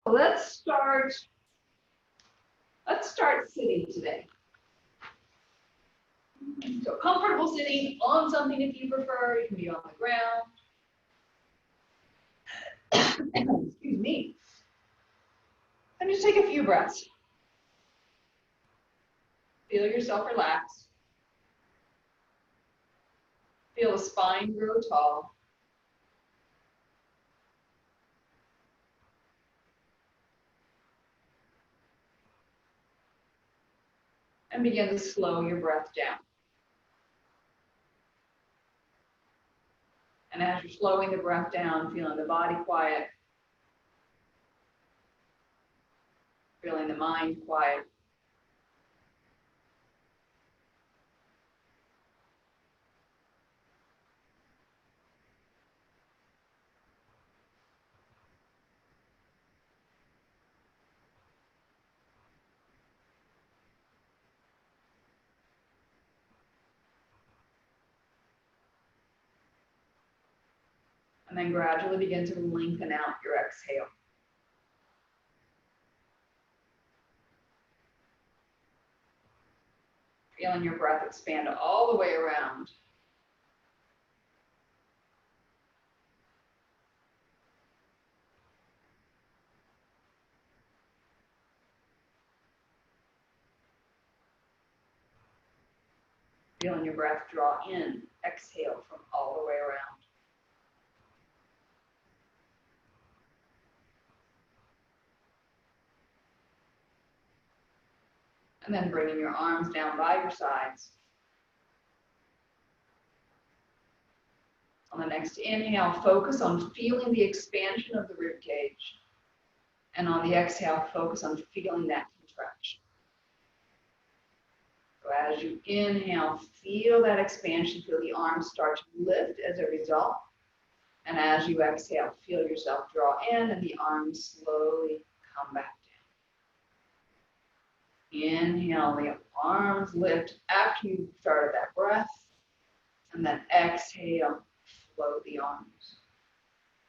Let's start sitting today. So comfortable sitting on something if you prefer. You can be on the ground. Excuse me. And just take a few breaths. Feel yourself relax. Feel the spine grow tall. And begin to slow your breath down. And as you're slowing the breath down, feeling the body quiet, feeling the mind quiet, and then gradually begin to lengthen out your exhale. Feeling your breath expand all the way around. Feeling your breath draw in, exhale from all the way around. And then bringing your arms down by your sides. On the next inhale, focus on feeling the expansion of the rib cage. And on the exhale, focus on feeling that contraction. So as you inhale, feel that expansion, feel the arms start to lift as a result. And as you exhale, feel yourself draw in and the arms slowly come back down. Inhale, the arms lift after you started that breath. And then exhale, float the arms.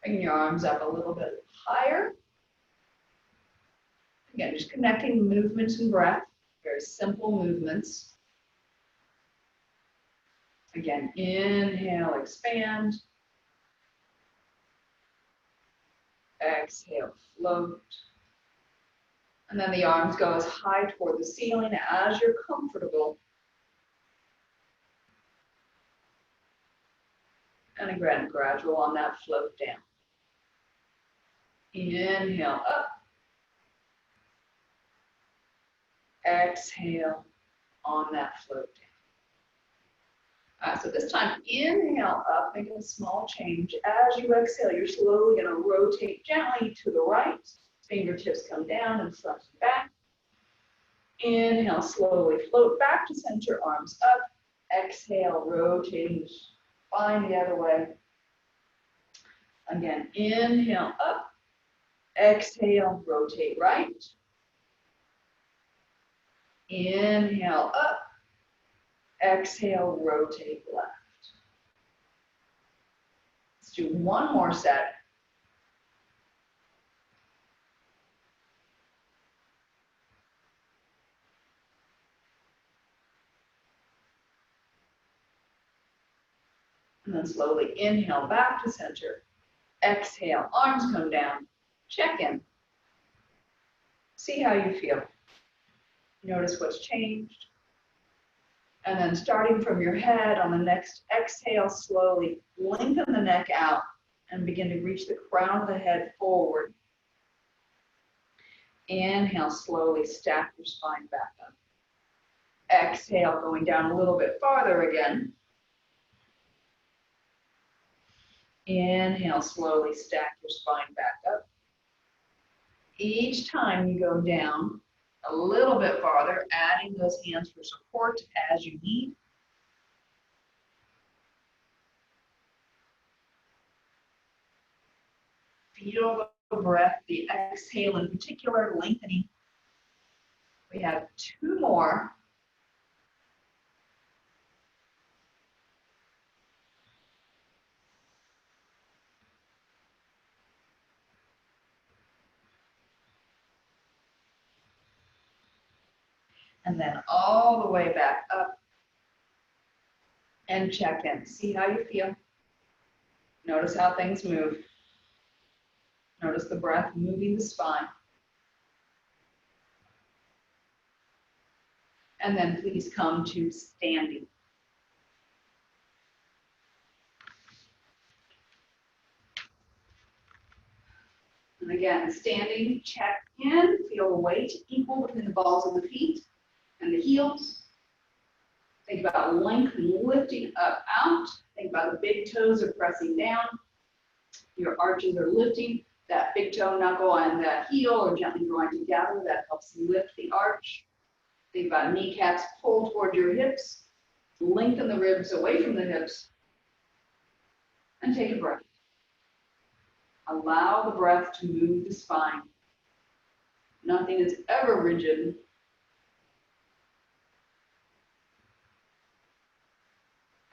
Bring your arms up a little bit higher. Again, just connecting movements and breath, very simple movements. Again, inhale, expand. Exhale, float. And then the arms go as high toward the ceiling as you're comfortable. And again, gradual on that float down. Inhale up. Exhale on that float down. All right, so this time, inhale up, making a small change. As you exhale, you're slowly going to rotate gently to the right. Fingertips come down and flex back. Inhale, slowly float back to center, arms up. Exhale, rotating spine the other way. Again, inhale up. Exhale, rotate right. Inhale up. Exhale, rotate left. Let's do one more set. And then slowly inhale back to center. Exhale, arms come down. Check in. See how you feel. Notice what's changed. And then starting from your head on the next exhale, slowly lengthen the neck out and begin to reach the crown of the head forward. Inhale, slowly stack your spine back up. Exhale, going down a little bit farther again. Inhale, slowly stack your spine back up. Each time you go down a little bit farther, adding those hands for support as you need. Feel the breath, the exhale in particular, lengthening. We have two more. And then all the way back up and check in. See how you feel. Notice how things move. Notice the breath moving the spine. And then please come to standing. And again, standing, check in, feel the weight equal between the balls of the feet and the heels. Think about length and lifting up, out. Think about the big toes are pressing down. Your arches are lifting. That big toe knuckle and that heel are gently drawing together. That helps lift the arch. Think about kneecaps pull toward your hips. Lengthen the ribs away from the hips. And take a breath. Allow the breath to move the spine. Nothing is ever rigid.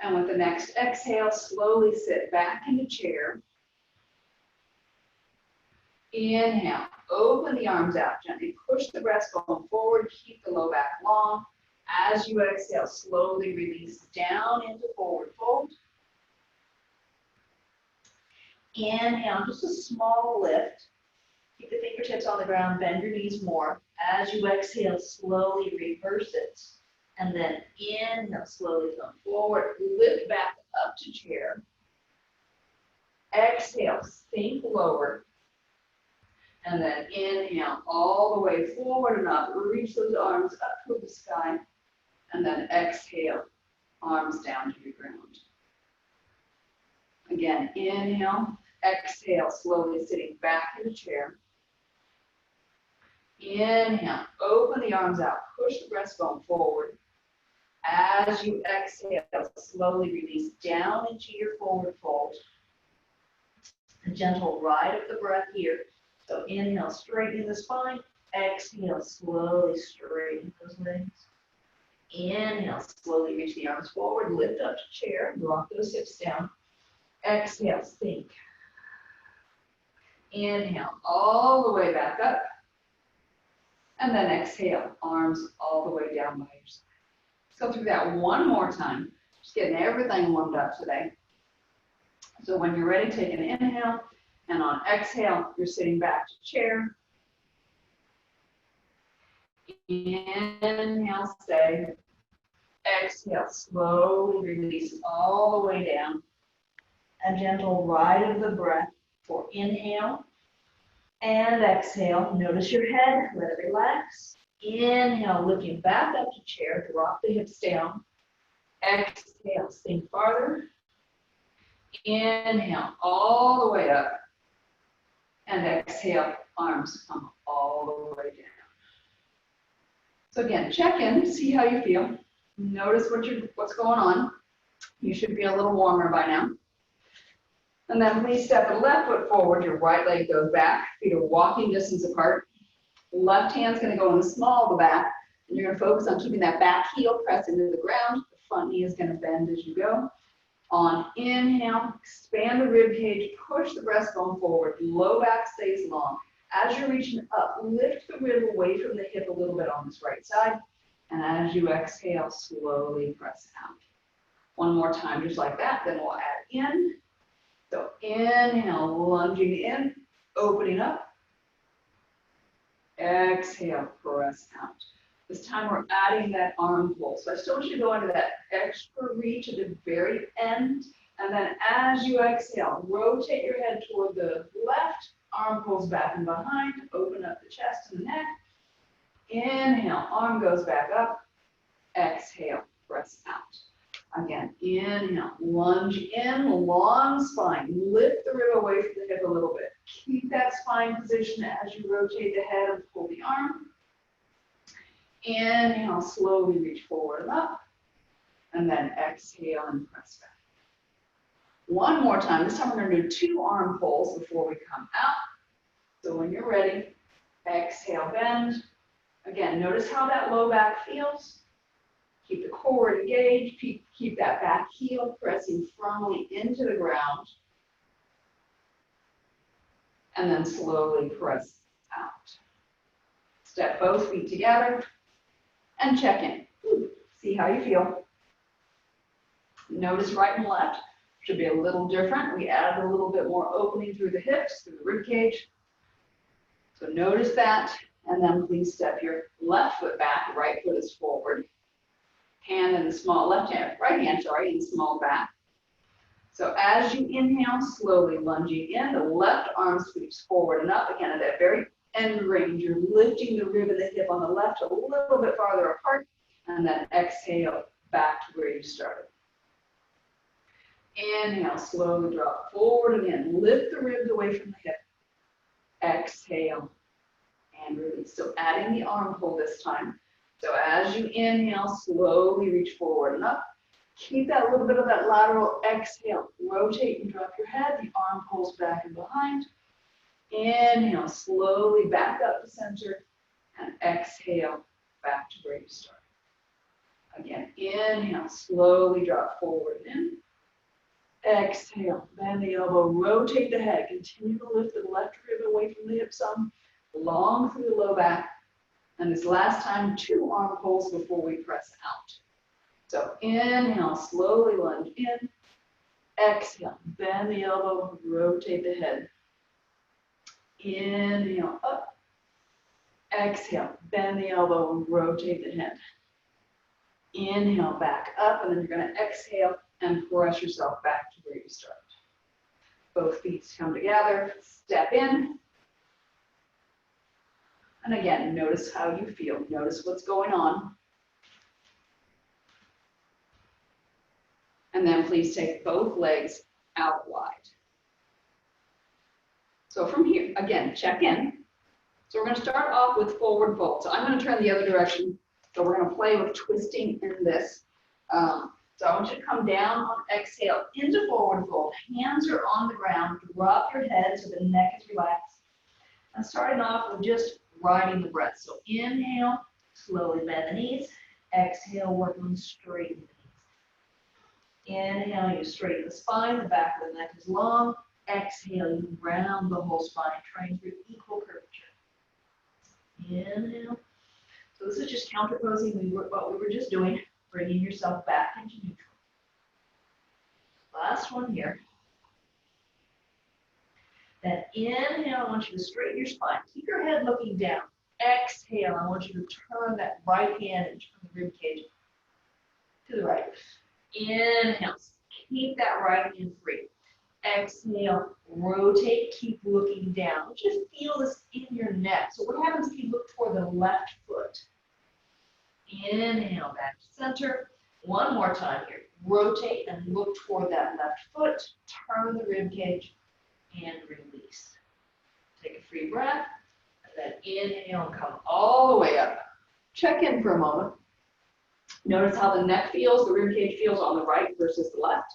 And with the next exhale, slowly sit back in the chair. Inhale, open the arms out, gently push the breastbone forward, keep the low back long. As you exhale, slowly release down into forward fold. Inhale, just a small lift. Keep the fingertips on the ground, bend your knees more. As you exhale, slowly reverse it. And then inhale, slowly come forward, lift back up to chair. Exhale, sink lower. And then inhale all the way forward and up. Reach those arms up toward the sky. And then exhale, arms down to the ground. Again, inhale, exhale, slowly sitting back in the chair. Inhale, open the arms out, push the breastbone forward. As you exhale, slowly release down into your forward fold. A gentle ride of the breath here. So inhale, straighten the spine. Exhale, slowly straighten those legs. Inhale, slowly reach the arms forward, lift up to chair, drop those hips down. Exhale, sink. Inhale, all the way back up. And then exhale, arms all the way down by your side. Let's go through that one more time. Just getting everything warmed up today. So when you're ready, take an inhale. And on exhale, you're sitting back to chair. Inhale, stay. Exhale, slowly release all the way down. A gentle ride of the breath for inhale and exhale. Notice your head, let it relax. Inhale, looking back up to chair, drop the hips down. Exhale, sink farther. Inhale, all the way up. And exhale, arms come all the way down. So again, check in, see how you feel. Notice what's going on. You should be a little warmer by now. And then please step the left foot forward, your right leg goes back, feet are walking distance apart. Left hand's gonna go in the small of the back, and you're gonna focus on keeping that back heel pressed into the ground. The front knee is gonna bend as you go. On inhale, expand the rib cage, push the breastbone forward, low back stays long. As you're reaching up, lift the rib away from the hip a little bit on this right side. And as you exhale, slowly press out. One more time, just like that, then we'll add in. So inhale, lunging in, opening up. Exhale, press out. This time we're adding that arm pull. So I still want you to go into that extra reach at the very end. And then as you exhale, rotate your head toward the left, arm pulls back and behind, open up the chest and the neck. Inhale, arm goes back up. Exhale, press out. Again, inhale, lunge in, long spine. Lift the rib away from the hip a little bit. Keep that spine position as you rotate the head and pull the arm. Inhale, slowly reach forward and up. And then exhale and press back. One more time. This time we're going to do 2 arm pulls before we come out. So when you're ready, exhale, bend. Again, notice how that low back feels. Keep the core engaged. Keep that back heel pressing firmly into the ground. And then slowly press out. Step both feet together. And check in. See how you feel. Notice right and left. Should be a little different. We added a little bit more opening through the hips, through the rib cage. So notice that, and then please step your left foot back, right foot is forward. Hand in the small, right hand, sorry, in the small back. So as you inhale, slowly lunging in, the left arm sweeps forward and up. Again, at that very end range, you're lifting the rib and the hip on the left a little bit farther apart, and then exhale back to where you started. Inhale, slowly drop forward again. Lift the ribs away from the hip. Exhale and release. So adding the arm pull this time. So as you inhale, slowly reach forward and up. Keep that little bit of that lateral exhale. Rotate and drop your head. The arm pulls back and behind. Inhale, slowly back up to center. And exhale back to where you started. Again, inhale, slowly drop forward and in. Exhale, bend the elbow, rotate the head. Continue to lift the left rib away from the hip some, long through the low back. And this last time, 2 arm pulls before we press out. So inhale, slowly lunge in. Exhale, bend the elbow, rotate the head. Inhale, up. Exhale, bend the elbow, rotate the head. Inhale, back up, and then you're going to exhale and press yourself back to where you started. Both feet come together, step in. And again, notice how you feel. Notice what's going on. And then please take both legs out wide. So from here, again, check in. So we're going to start off with forward fold. So I'm going to turn the other direction. So we're going to play with twisting in this. So I want you to come down on exhale into forward fold. Hands are on the ground. Drop your head so the neck is relaxed. And starting off with just riding the breath. So inhale, slowly bend the knees. Exhale, work on straighten the knees. Inhale, you straighten the spine. The back of the neck is long. Exhale, you round the whole spine, trying through equal curvature. Inhale. So this is just counterposing what we were just doing, bringing yourself back into neutral. Last one here. Then inhale, I want you to straighten your spine. Keep your head looking down. Exhale, I want you to turn that right hand from the rib cage to the right. Inhale, keep that right hand free. Exhale, rotate, keep looking down. Just feel this in your neck. So what happens if you look toward the left foot? Inhale, back to center. One more time here. Rotate and look toward that left foot. Turn the rib cage and release. Take a free breath. And then inhale and come all the way up. Check in for a moment. Notice how the neck feels, the rib cage feels on the right versus the left.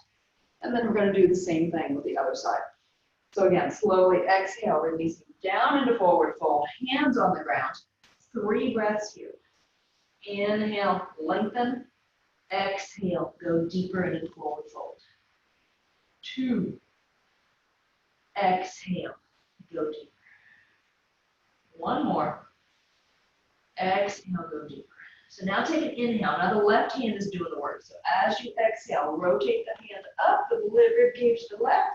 And then we're going to do the same thing with the other side. So again, slowly exhale, releasing down into forward fold, hands on the ground. 3 breaths here. Inhale, lengthen. Exhale, go deeper into forward fold. 2. Exhale, go deeper. 1 more. Exhale, go deeper. So now take an inhale. Now the left hand is doing the work. So as you exhale, rotate the hand up, the rib cage to the left,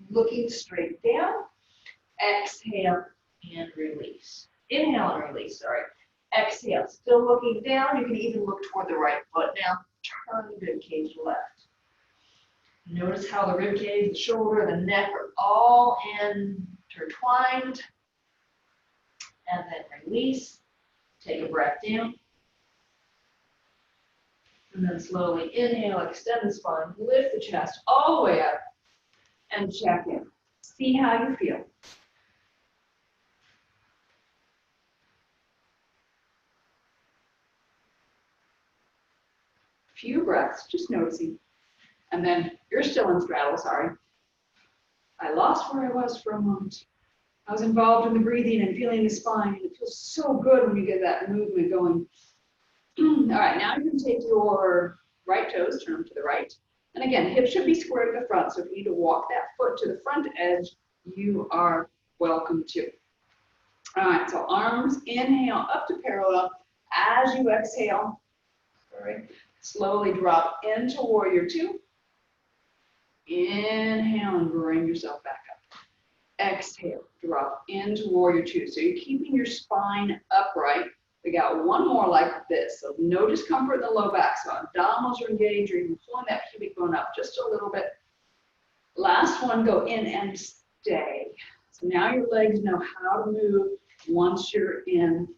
looking straight down. Exhale and release. Inhale and release, sorry. Exhale, still looking down. You can even look toward the right foot now. Turn the rib cage left. Notice how the rib cage, the shoulder, the neck are all intertwined. And then release. Take a breath down. And then slowly inhale, extend the spine, lift the chest all the way up, and check in. See how you feel. Few breaths, just noticing. And then you're still in straddle, sorry. I lost where I was for a moment. I was involved in the breathing and feeling the spine, and it feels so good when you get that movement going. All right, now you can take your right toes, turn them to the right. And again, hips should be square to the front, so if you need to walk that foot to the front edge, you are welcome to. All right, so arms, inhale up to parallel. As you exhale, All right. Slowly drop into warrior two. Inhale and bring yourself back up. Exhale, drop into warrior two. So you're keeping your spine upright. We got one more like this. So no discomfort in the low back. So abdominals are engaged. You're even pulling that pubic bone up just a little bit. Last one, go in and stay. So now your legs know how to move once you're in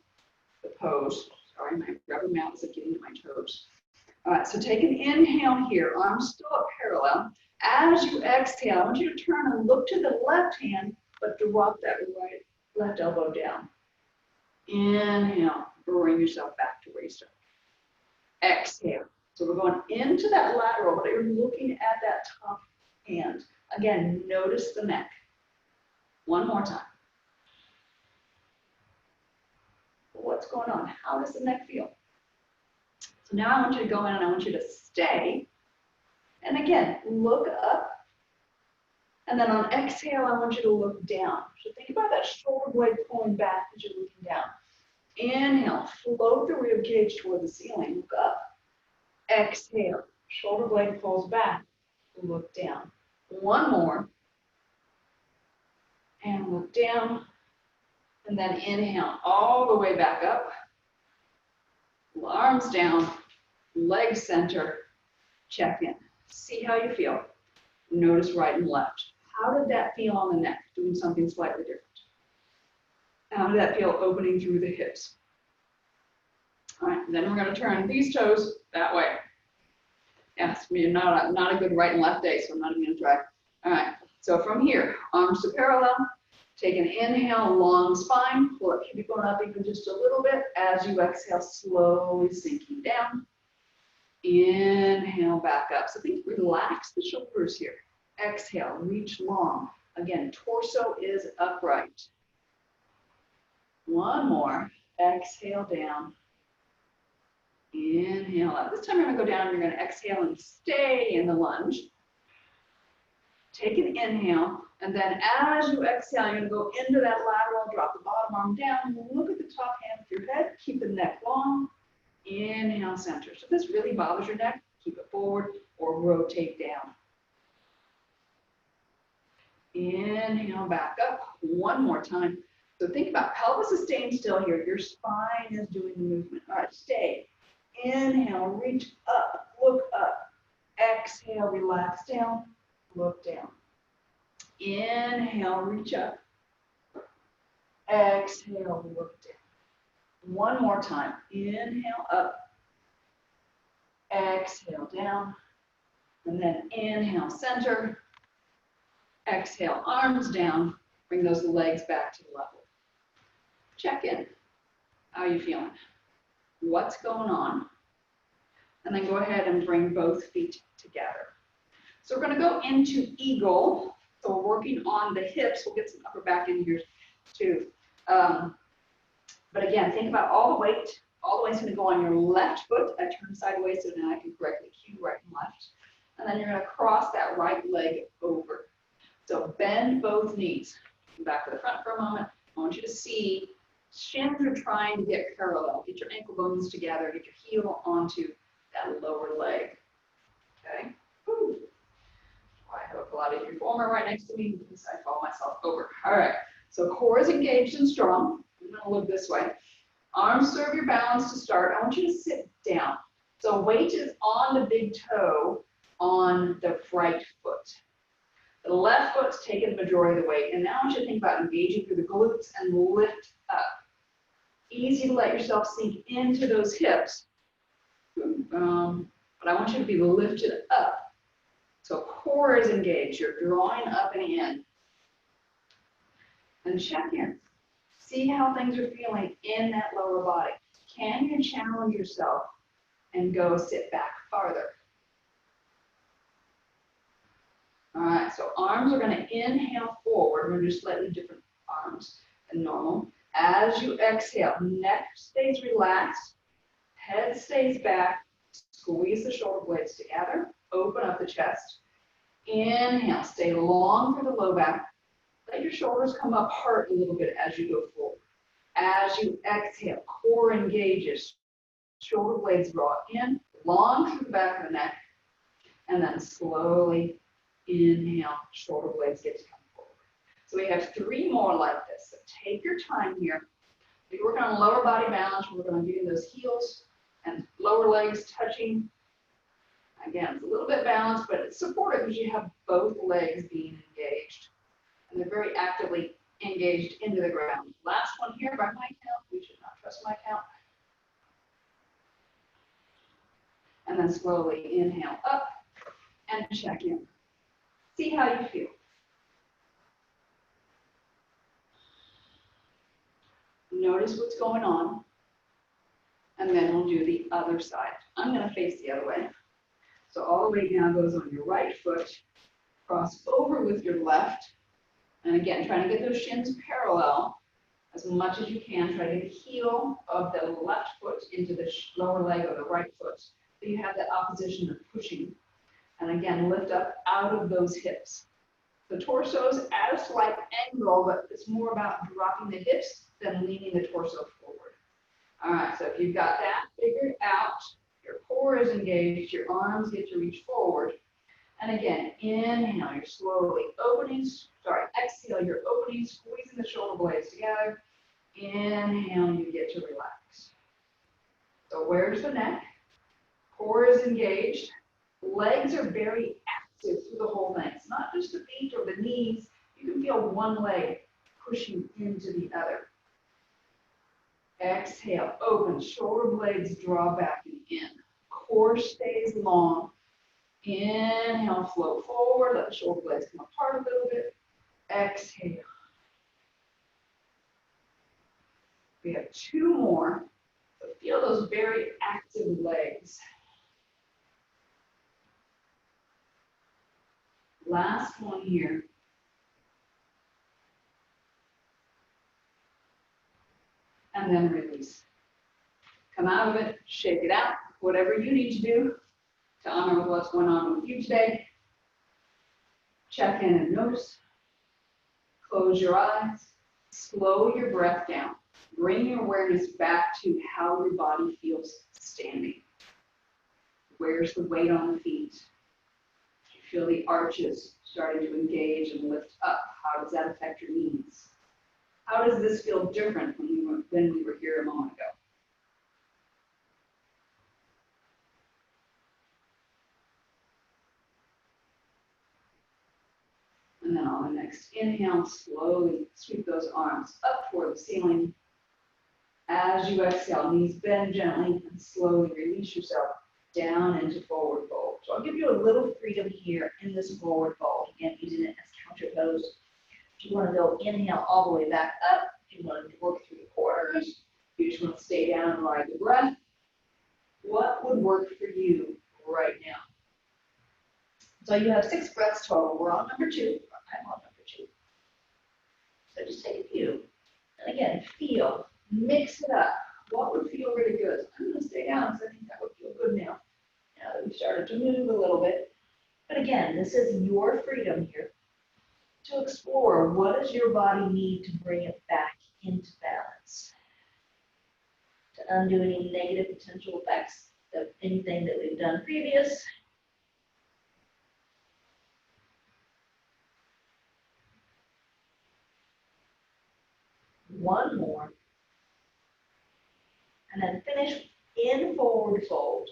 the pose. Sorry, my rubber mat is getting to my toes. All right, so take an inhale here. Arms still up parallel. As you exhale, I want you to turn and look to the left hand, but drop that left elbow down. Inhale, bring yourself back to where you started. Exhale. So we're going into that lateral, but you're looking at that top hand. Again, notice the neck. One more time. What's going on? How does the neck feel? So now I want you to go in and I want you to stay. And again, look up. And then on exhale, I want you to look down. So think about that shoulder blade pulling back as you're looking down. Inhale, float the rib cage toward the ceiling. Look up. Exhale, shoulder blade pulls back. Look down. One more. And look down. And then inhale all the way back up. Arms down, legs center, check in. See how you feel. Notice right and left. How did that feel on the neck? Doing something slightly different. How did that feel opening through the hips? All right, then we're going to turn these toes that way. Yes, not a good right and left day, so I'm not even going to try. All right, so from here, arms to parallel. Take an inhale, long spine. Pull it, keep it going up even just a little bit. As you exhale, slowly sinking down. Inhale, back up. So think, relax the shoulders here. Exhale, reach long. Again, torso is upright. One more. Exhale down. Inhale up. This time you're going to go down. You're going to exhale and stay in the lunge. Take an inhale. And then as you exhale, you're going to go into that lateral. Drop the bottom arm down. Look at the top hand with your head. Keep the neck long. Inhale, center. So if this really bothers your neck, keep it forward or rotate down. Inhale, back up. One more time. So think about pelvis is staying still here. Your spine is doing the movement. All right, stay. Inhale, reach up, look up. Exhale, relax down, look down. Inhale, reach up. Exhale, look down. One more time. Inhale, up. Exhale, down. And then inhale, center. Exhale, arms down. Bring those legs back to the level. Check in. How are you feeling? What's going on? And then go ahead and bring both feet together. So we're going to go into eagle. So we're working on the hips. We'll get some upper back in here too. But again, think about all the weight. All the weight's going to go on your left foot. I turn sideways so now I can correctly cue right and left. And then you're going to cross that right leg over. So bend both knees. Back to the front for a moment. I want you to see shins are trying to get parallel. Get your ankle bones together. Get your heel onto that lower leg. Okay? Woo. I have a Pilates reformer right next to me because I fall myself over. All right. So core is engaged and strong. I'm going to look this way. Arms serve your balance to start. I want you to sit down. So weight is on the big toe on the right foot. The left foot's taking the majority of the weight. And now I want you to think about engaging through the glutes and lift up. Easy to let yourself sink into those hips. But I want you to be lifted up. So core is engaged. You're drawing up and in. And check in. See how things are feeling in that lower body. Can you challenge yourself and go sit back farther? All right, so arms are going to inhale forward. We're going to do slightly different arms than normal. As you exhale, neck stays relaxed, head stays back, squeeze the shoulder blades together, open up the chest. Inhale, stay long through the low back. Let your shoulders come up apart a little bit as you go forward. As you exhale, core engages, shoulder blades draw in, long through the back of the neck, and then slowly inhale, shoulder blades get to come forward. So we have 3 more like this. So take your time here. We're working on lower body balance. We're going to do those heels and lower legs touching. Again, it's a little bit balanced, but it's supportive because you have both legs being engaged. And they're very actively engaged into the ground. Last one here by my count. We should not trust my count. And then slowly inhale up and check in. See how you feel. Notice what's going on. And then we'll do the other side. I'm going to face the other way. So all the weight now goes on your right foot. Cross over with your left. And again, trying to get those shins parallel as much as you can. Try to get the heel of the left foot into the lower leg of the right foot. So you have that opposition of pushing. And again, lift up out of those hips. The torso is at a slight angle, but it's more about dropping the hips than leaning the torso forward. All right, so if you've got that figured out, your core is engaged, your arms get to reach forward. And again, inhale, you're slowly exhale, you're opening, squeezing the shoulder blades together. Inhale, you get to relax. So where's the neck? Core is engaged. Legs are very active through the whole thing. It's not just the feet or the knees. You can feel one leg pushing into the other. Exhale, open, shoulder blades draw back and in. Core stays long. Inhale, flow forward, let the shoulder blades come apart a little bit. Exhale. We have 2 more. So feel those very active legs. Last one here. And then release. Come out of it, shake it out, whatever you need to do to honor what's going on with you today. Check in and notice. Close your eyes. Slow your breath down. Bring your awareness back to how your body feels standing. Where's the weight on the feet? You feel the arches starting to engage and lift up. How does that affect your knees? How does this feel different when we were here a moment ago? And then on the next inhale, slowly sweep those arms up toward the ceiling. As you exhale, knees bend gently and slowly release yourself down into forward fold. So I'll give you a little freedom here in this forward fold. Again, using it as counter pose. If you want to go inhale all the way back up, if you want to work through the quarters, you just want to stay down and ride the breath. What would work for you right now? So you have 6 breaths total. We're on number 2. I'm on number 2. So just take a few. And again, feel, mix it up. What would feel really good? I'm going to stay down because I think that would feel good now. Now that we've started to move a little bit. But again, this is your freedom here to explore what does your body need to bring it back into balance. To undo any negative potential effects of anything that we've done previous. One more. And then finish in forward fold.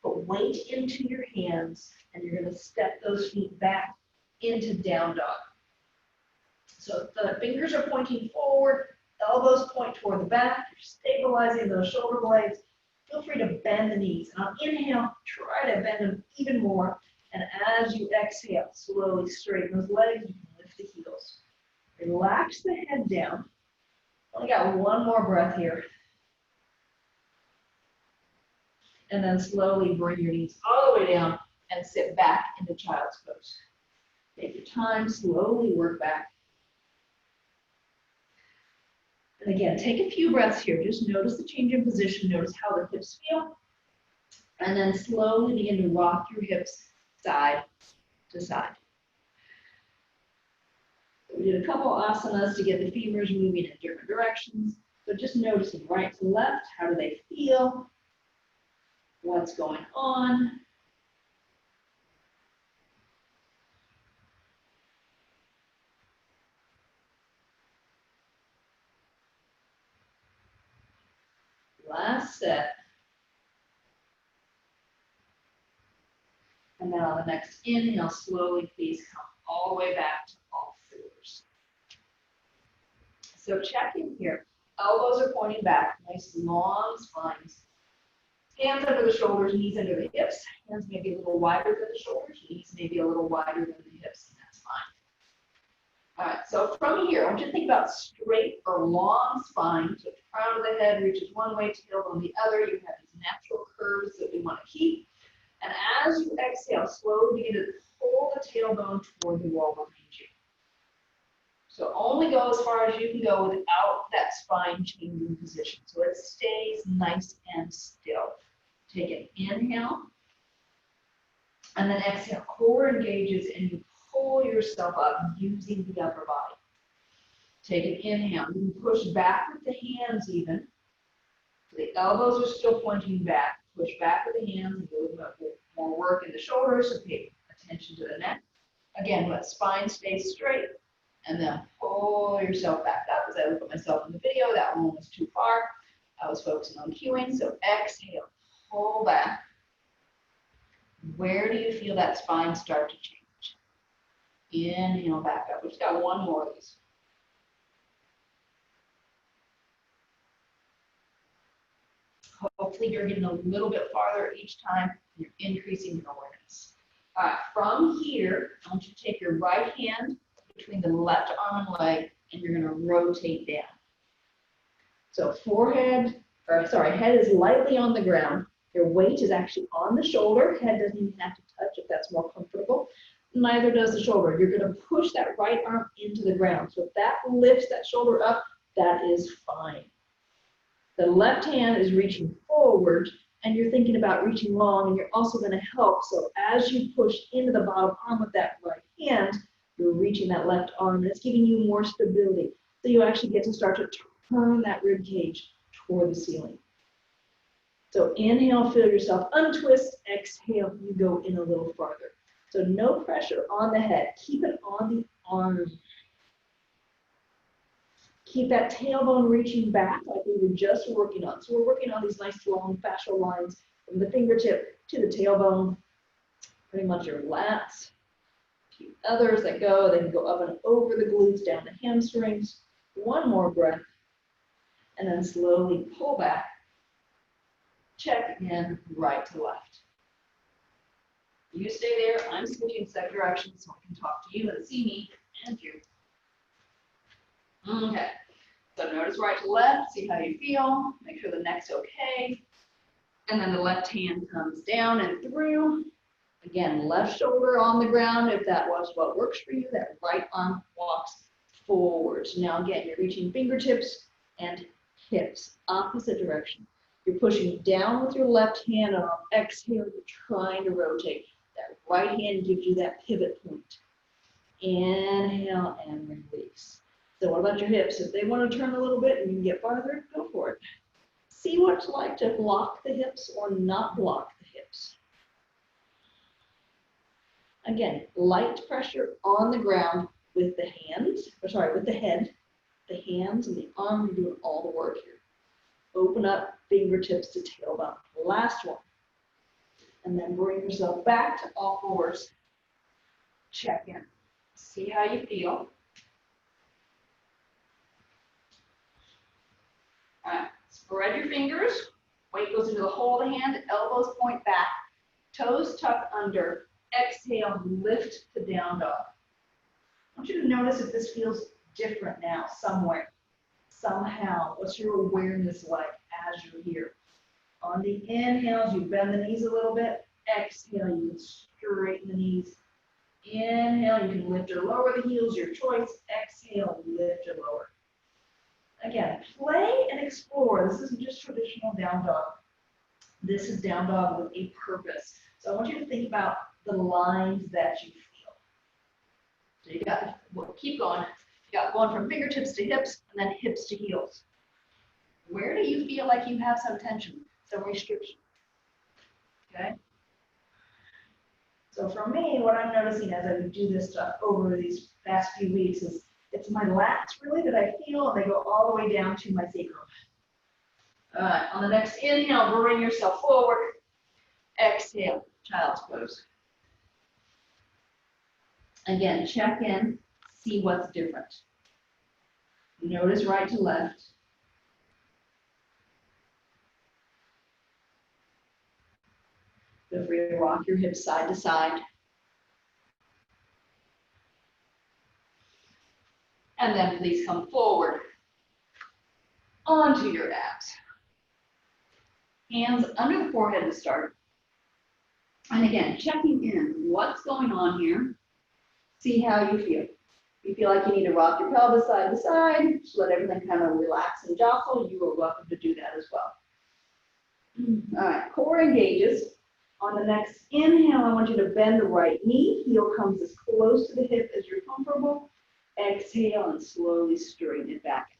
Put weight into your hands, and you're going to step those feet back into down dog. So the fingers are pointing forward, elbows point toward the back. You're stabilizing those shoulder blades. Feel free to bend the knees. And on inhale, try to bend them even more. And as you exhale, slowly straighten those legs. You can lift the heels. Relax the head down. Only got one more breath here. And then slowly bring your knees all the way down and sit back into child's pose. Take your time, slowly work back. And again, take a few breaths here. Just notice the change in position. Notice how the hips feel. And then slowly begin to rock your hips side to side. We did a couple asanas to get the femurs moving in different directions. So just noticing right to left, how do they feel? what's going on. Last set. And then on the next inhale, slowly please come all the way back to all fours. So check in here. Elbows are pointing back, nice long spines. Hands under the shoulders, knees under the hips. Hands may be a little wider than the shoulders, knees may be a little wider than the hips, and that's fine. All right, so from here, I want you to think about straight or long spine. So the crown of the head reaches one way, tailbone the other. You have these natural curves that we want to keep. And as you exhale, slowly begin to pull the tailbone toward the wall behind you. So only go as far as you can go without that spine changing position. So it stays nice and still. Take an inhale, and then exhale. Core engages, and you pull yourself up using the upper body. Take an inhale. You can push back with the hands even. The elbows are still pointing back. Push back with the hands, and do a little bit more work in the shoulders, so pay attention to the neck. Again, let spine stay straight, and then pull yourself back up. As I look at myself in the video, that one was too far. I was focusing on cueing, so exhale, pull back. Where do you feel that spine start to change? Inhale, back up. We just got one more of these. Hopefully you're getting a little bit farther each time. You're increasing your awareness. All right, from here, I want you to take your right hand between the left arm and leg, and you're going to rotate down. So head is lightly on the ground. Your weight is actually on the shoulder. Head doesn't even have to touch if that's more comfortable. Neither does the shoulder. You're going to push that right arm into the ground. So if that lifts that shoulder up, that is fine. The left hand is reaching forward, and you're thinking about reaching long, and you're also going to help. So as you push into the bottom arm with that right hand, you're reaching that left arm, and it's giving you more stability. So you actually get to start to turn that rib cage toward the ceiling. So inhale, feel yourself untwist. Exhale, you go in a little farther. So no pressure on the head. Keep it on the arm. Keep that tailbone reaching back like we were just working on. So we're working on these nice long fascial lines from the fingertip to the tailbone, pretty much your lats. A few others that go, they can go up and over the glutes, down the hamstrings. One more breath, and then slowly pull back. Check in right to left. You stay there. I'm switching set directions so I can talk to you and see me and you. Okay, so notice right to left, see how you feel, make sure the neck's okay, and then the left hand comes down and through. Again, left shoulder on the ground, if that was what works for you, that right arm walks forward. So now again, you're reaching fingertips and hips, opposite direction. You're pushing down with your left hand, and on exhale, you're trying to rotate. That right hand gives you that pivot point. Inhale and release. So what about your hips? If they want to turn a little bit and you can get farther, go for it. See what it's like to block the hips or not block the hips. Again, light pressure on the ground with the hands, with the head. The hands and the arm are doing all the work here. Open up fingertips to tailbone. Last one. And then bring yourself back to all fours. Check in. See how you feel. All right, spread your fingers. Weight goes into the whole of the hand. Elbows point back. Toes tuck under. Exhale, lift to down dog. I want you to notice if this feels different now, somewhere, somehow. What's your awareness like as you're here? On the inhales, you bend the knees a little bit. Exhale, you straighten the knees. Inhale, you can lift or lower the heels, your choice. Exhale, lift or lower. Again, play and explore. This isn't just traditional down dog. This is down dog with a purpose. So I want you to think about the lines that you feel. So you got, well, keep going. You got going from fingertips to hips and then hips to heels. Where do you feel like you have some tension, some restriction? okay? So for me, what I'm noticing as I do this stuff over these past few weeks is it's my lats really that I feel, and they go all the way down to my sacrum. All right, on the next inhale, bring yourself forward. Exhale, child's pose. Again, check in, see what's different. Notice right to left. Feel free to rock your hips side to side. And then please come forward onto your abs. Hands under the forehead to start. And again, checking in, what's going on here? See how you feel. If you feel like you need to rock your pelvis side to side, just let everything kind of relax and jostle, you are welcome to do that as well. All right, core engages. On the next inhale, I want you to bend the right knee. Heel comes as close to the hip as you're comfortable. Exhale and slowly straighten it back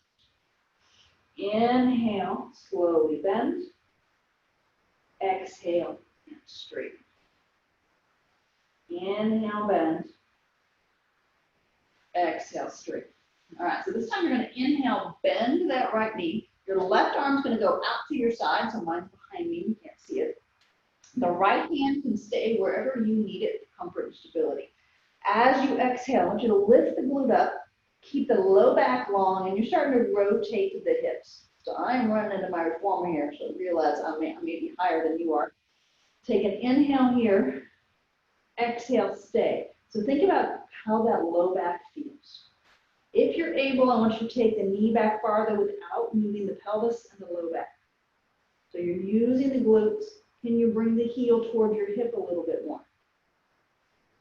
out. Inhale, slowly bend. Exhale and straighten. Inhale, bend. Exhale, straighten. All right, so this time you're going to inhale, bend that right knee. Your left arm's going to go out to your side, so mine's behind me, you can't see it. The right hand can stay wherever you need it for comfort and stability. As you exhale, I want you to lift the glute up, keep the low back long, and you're starting to rotate the hips. So I'm running into my reformer here, so realize I may be higher than you are. Take an inhale here, exhale, stay. So think about how that low back feels. If you're able, I want you to take the knee back farther without moving the pelvis and the low back. So you're using the glutes. Can you bring the heel toward your hip a little bit more?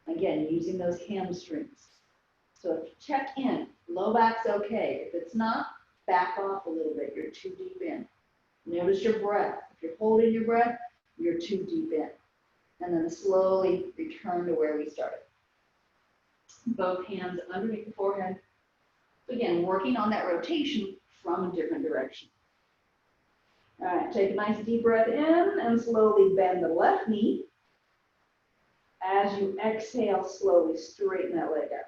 Again, using those hamstrings. So check in. Low back's okay. If it's not, back off a little bit. You're too deep in. Notice your breath. If you're holding your breath, you're too deep in. And then slowly return to where we started. Both hands underneath the forehead. Again, working on that rotation from a different direction. All right, take a nice deep breath in and slowly bend the left knee. As you exhale, slowly straighten that leg out.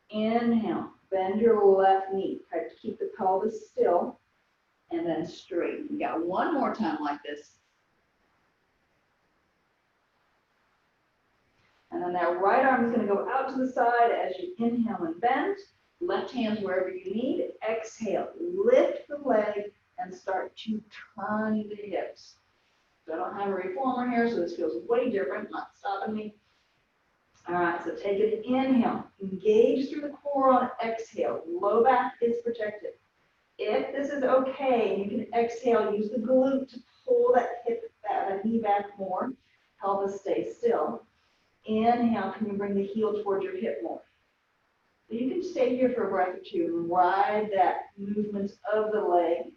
Inhale, bend your left knee. Try to keep the pelvis still and then straighten. You got one more time like this. And then that right arm is going to go out to the side as you inhale and bend. Left hand wherever you need. Exhale, lift the leg and start to turn the hips. So I don't have a reformer here, so this feels way different, not stopping me. All right, so take an inhale. Engage through the core on exhale. Low back is protected. If this is okay, you can exhale, use the glute to pull that hip back, that knee back more. Help us stay still. Inhale, can you bring the heel towards your hip more? So you can stay here for a breath or two and ride that movement of the leg.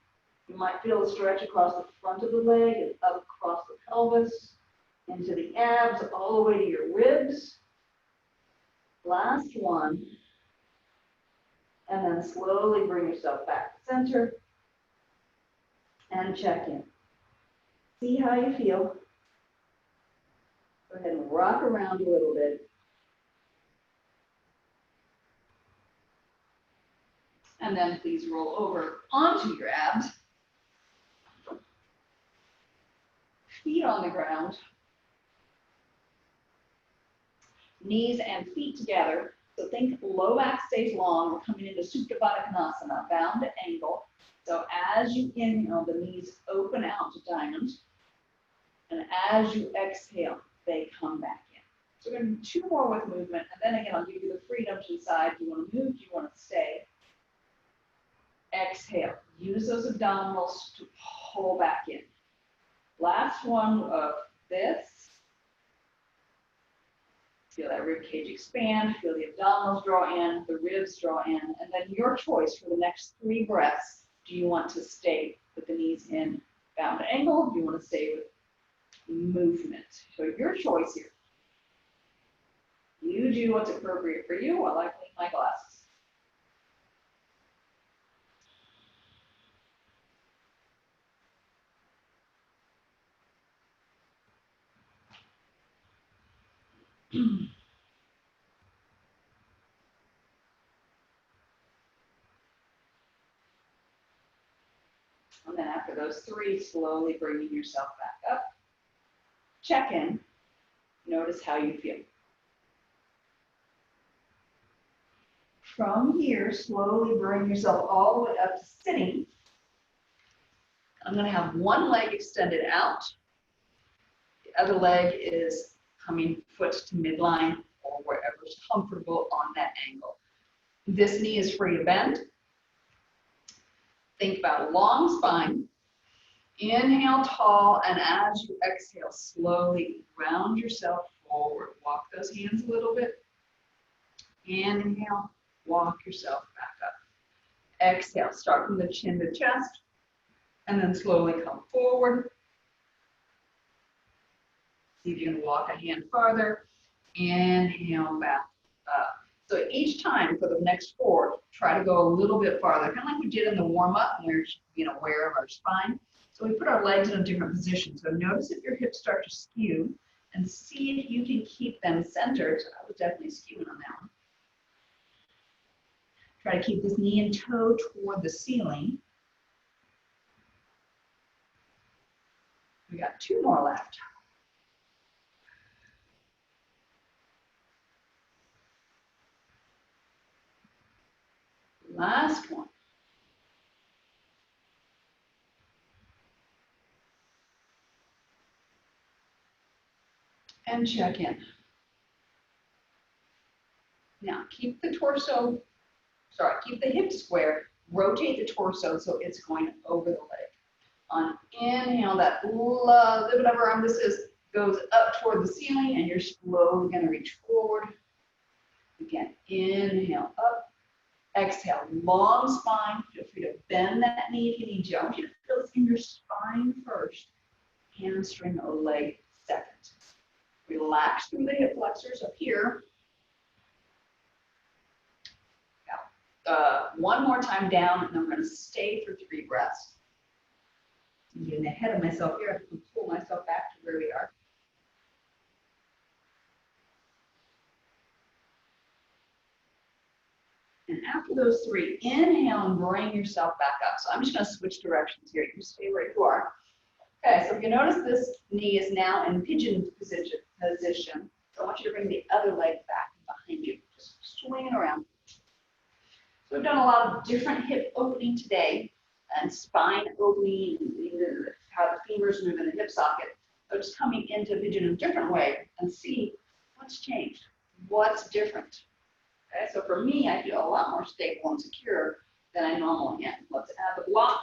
You might feel a stretch across the front of the leg and up across the pelvis, into the abs, all the way to your ribs. Last one. And then slowly bring yourself back to center and check in. See how you feel. Go ahead and rock around a little bit. And then please roll over onto your abs. Feet on the ground. Knees and feet together. So think low back stays long. We're coming into Supta Baddha Konasana, bound at angle. So as you inhale, the knees open out to diamond. And as you exhale, they come back in. So we're going to do two more with movement. And then again, I'll give you the freedom to decide, do you want to move, do you want to stay? Exhale. Use those abdominals to pull back in. Last one of this. Feel that rib cage expand, feel the abdominals draw in, the ribs draw in, and then your choice for the next 3 breaths. Do you want to stay with the knees in bound angle? Do you want to stay with movement? So your choice here. You do what's appropriate for you while I clean my glasses. And then after those three, slowly bringing yourself back up. Check in. Notice how you feel. From here, slowly bring yourself all the way up to sitting. I'm going to have one leg extended out. The other leg is coming foot to midline or wherever's comfortable on that angle. This knee is free to bend. Think about a long spine. Inhale tall, and as you exhale, slowly round yourself forward. Walk those hands a little bit. Inhale, walk yourself back up. Exhale, start from the chin to chest, and then slowly come forward. See if you can walk a hand farther. Inhale, back up. So each time for the next four, try to go a little bit farther, kind of like we did in the warm-up, where aware of our spine. So we put our legs in a different position. So notice if your hips start to skew, and see if you can keep them centered. So I was definitely skewing on that one. Try to keep this knee and toe toward the ceiling. We got two more left. Last one. And check in. Now keep the hip square, rotate the torso so it's going over the leg. On inhale, that little bit of arm goes up toward the ceiling, and you're slowly going to reach forward. Again, inhale, up. Exhale, long spine. Feel free to bend that knee if you need to. I want you to feel this in your spine first. Hamstring or leg second. Relax through the hip flexors up here. One more time down, and I'm going to stay for 3 breaths. I'm getting ahead of myself here. I can pull myself back to where we are. And after those 3, inhale and bring yourself back up. So I'm just going to switch directions here. You stay where you are. Okay, so if you notice this knee is now in pigeon position. So I want you to bring the other leg back behind you. Just swing it around. So we've done a lot of different hip opening today, and spine opening, how the femurs move in the hip socket. So just coming into pigeon in a different way and see what's changed, what's different. Okay, so for me, I feel a lot more stable and secure than I normally am. Let's add the block.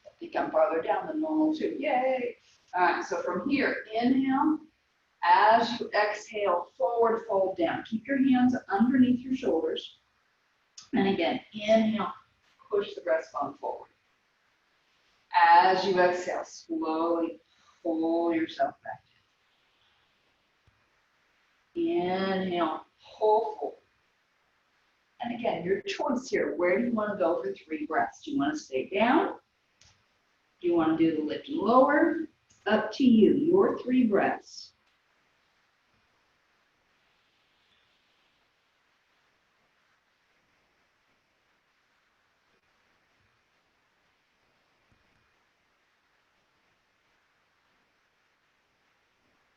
I think I'm farther down than normal too. Yay! All right, so from here, inhale. As you exhale, forward fold down. Keep your hands underneath your shoulders. And again, inhale, push the breastbone forward. As you exhale, slowly pull yourself back. Inhale, pull forward. And again, your choice here. Where do you want to go for 3 breaths? Do you want to stay down? Do you want to do the lift and lower? Up to you. Your 3 breaths.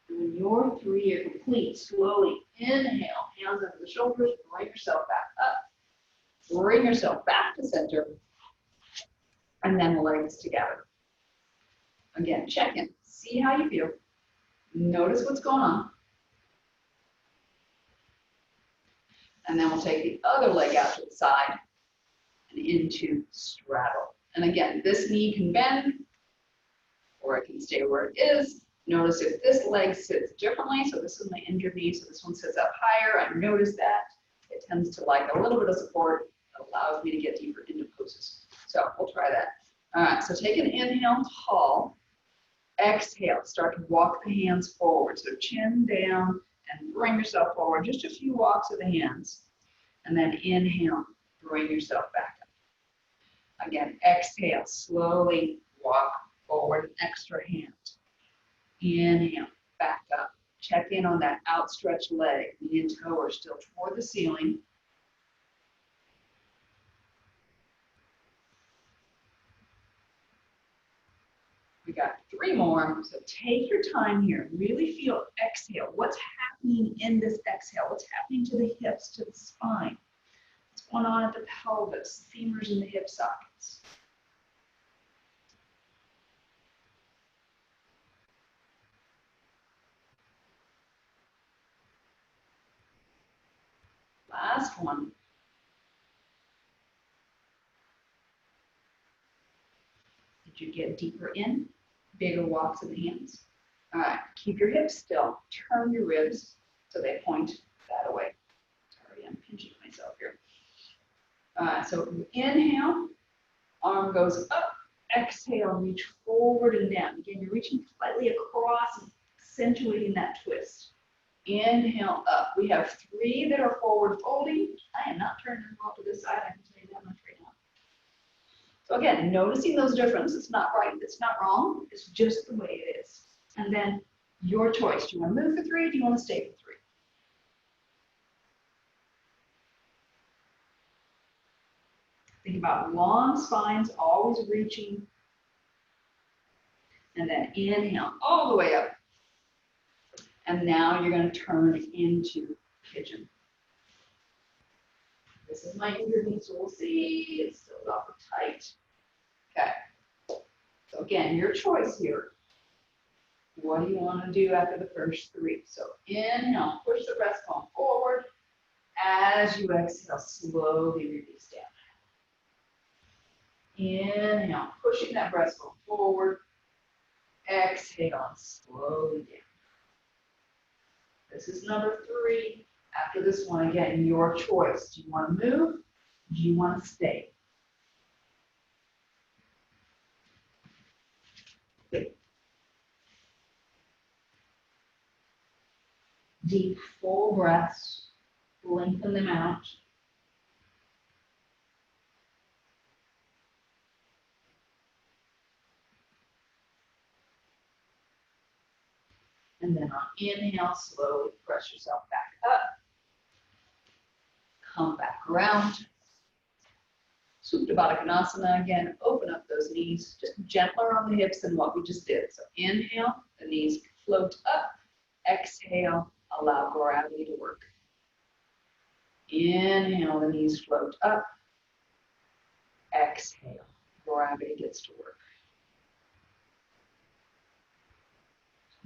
When your 3 are complete, slowly inhale, hands under the shoulders, bring yourself back up. Bring yourself back to center. And then legs together. Again, check in. See how you feel. Notice what's going on. And then we'll take the other leg out to the side and into straddle. And again, this knee can bend or it can stay where it is. Notice if this leg sits differently. So this is my injured knee, so this one sits up higher. I notice that. It tends to like a little bit of support. It allows me to get deeper into poses. So we'll try that. All right, so take an inhale, tall. Exhale, start to walk the hands forward. So chin down and bring yourself forward. Just a few walks of the hands. And then inhale, bring yourself back up. Again, exhale, slowly walk forward, an extra hand. Inhale, back up. Check in on that outstretched leg. Knee and toe are still toward the ceiling. We got 3 more, so take your time here. Really feel exhale. What's happening in this exhale? What's happening to the hips, to the spine? What's going on at the pelvis, femurs and the hip sockets? Last one. Did you get deeper in? Bigger walks in the hands. All right, keep your hips still. Turn your ribs so they point that way. Sorry, I'm pinching myself here. All right, so inhale, arm goes up. Exhale, reach forward and down. Again, you're reaching slightly across, accentuating that twist. Inhale up. We have 3 that are forward folding. I am not turning them off to this side. I can tell you that much right now. So again, noticing those differences. It's not right, it's not wrong. It's just the way it is. And then your choice. Do you want to move for 3 or do you want to stay for 3? Think about long spines, always reaching. And then inhale all the way up. And now you're going to turn into pigeon. This is my injured knee, so we'll see. It's still up tight. Okay. So again, your choice here. What do you want to do after the first 3? So inhale, push the breastbone forward. As you exhale, slowly release down. Inhale, pushing that breastbone forward. Exhale, slowly down. This is number 3. After this one, again, your choice. Do you want to move? Do you want to stay? Deep, full breaths. Lengthen them out. And then on inhale, slowly press yourself back up. Come back around. Supta Baddha Konasana again. Open up those knees, just gentler on the hips than what we just did. So inhale, the knees float up. Exhale, allow gravity to work. Inhale, the knees float up. Exhale, gravity gets to work.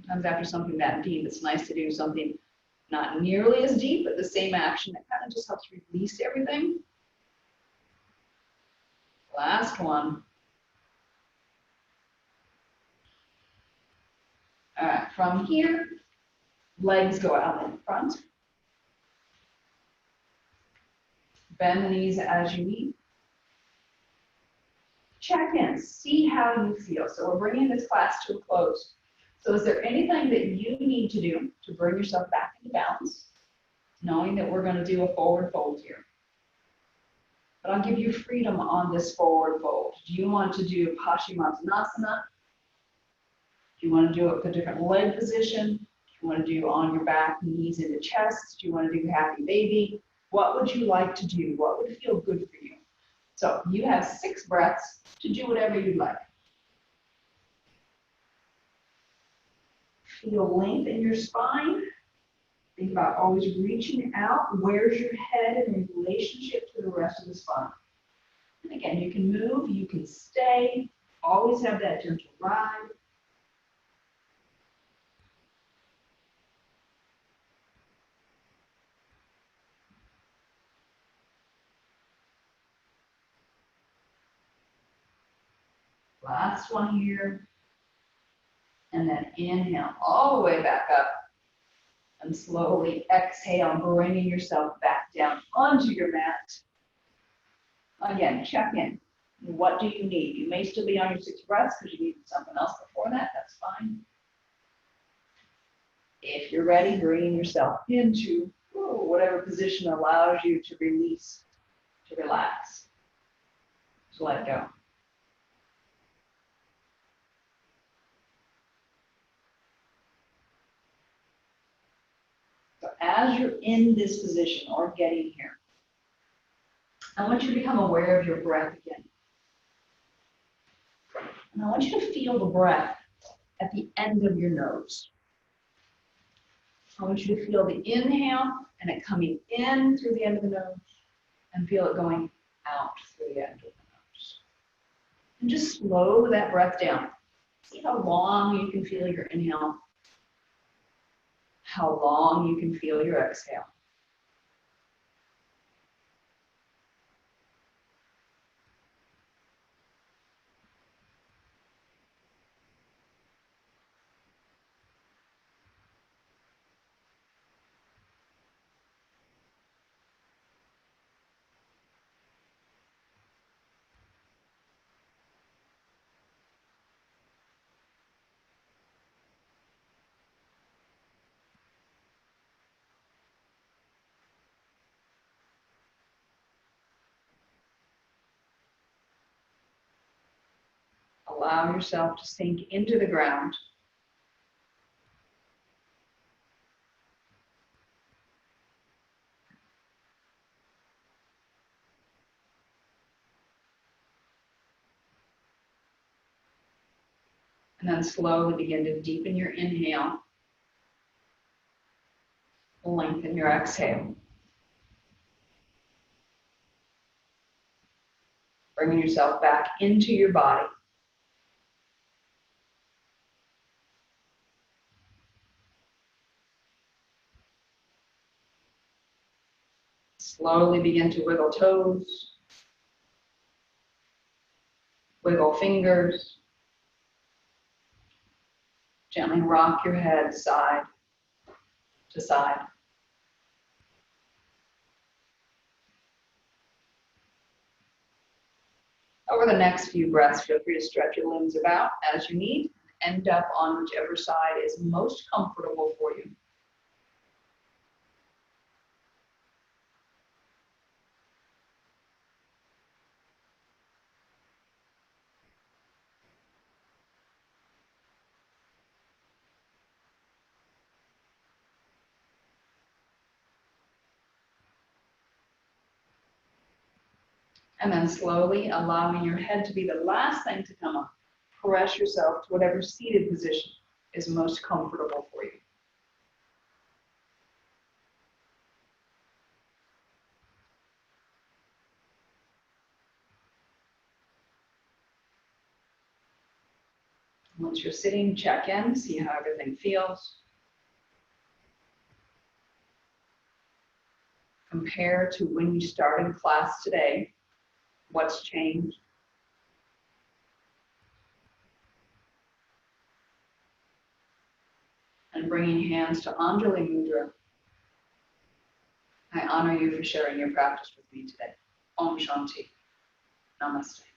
Sometimes after something that deep, it's nice to do something not nearly as deep, but the same action. It kind of just helps release everything. Last one. All right, from here, legs go out in front. Bend the knees as you need. Check in, see how you feel. So we're bringing this class to a close. So is there anything that you need to do to bring yourself back into balance, knowing that we're going to do a forward fold here? But I'll give you freedom on this forward fold. Do you want to do Paschimottanasana? Do you want to do it with a different leg position? Do you want to do on your back, knees into chest? Do you want to do happy baby? What would you like to do? What would feel good for you? So you have 6 breaths to do whatever you'd like. Feel length in your spine. Think about always reaching out. Where's your head in relationship to the rest of the spine? And again, you can move, you can stay. Always have that gentle ride. Last one here. And then inhale all the way back up. And slowly exhale, bringing yourself back down onto your mat. Again, check in. What do you need? You may still be on your 6 breaths because you needed something else before that. That's fine. If you're ready, bringing yourself into whatever position allows you to release, to relax, to let go. as you're in this position or getting here, I want you to become aware of your breath again. And I want you to feel the breath at the end of your nose. I want you to feel the inhale and it coming in through the end of the nose and feel it going out through the end of the nose. And just slow that breath down. See how long you can feel your inhale, how long you can feel your exhale. Allow yourself to sink into the ground. And then slowly begin to deepen your inhale. Lengthen your exhale. Bringing yourself back into your body. Slowly begin to wiggle toes, wiggle fingers. Gently rock your head side to side. Over the next few breaths, feel free to stretch your limbs about as you need. End up on whichever side is most comfortable for you. And then slowly allowing your head to be the last thing to come up. Press yourself to whatever seated position is most comfortable for you. Once you're sitting, check in, see how everything feels. Compare to when you started class today. What's changed? And bringing hands to Anjali Mudra. I honor you for sharing your practice with me today. Om Shanti. Namaste.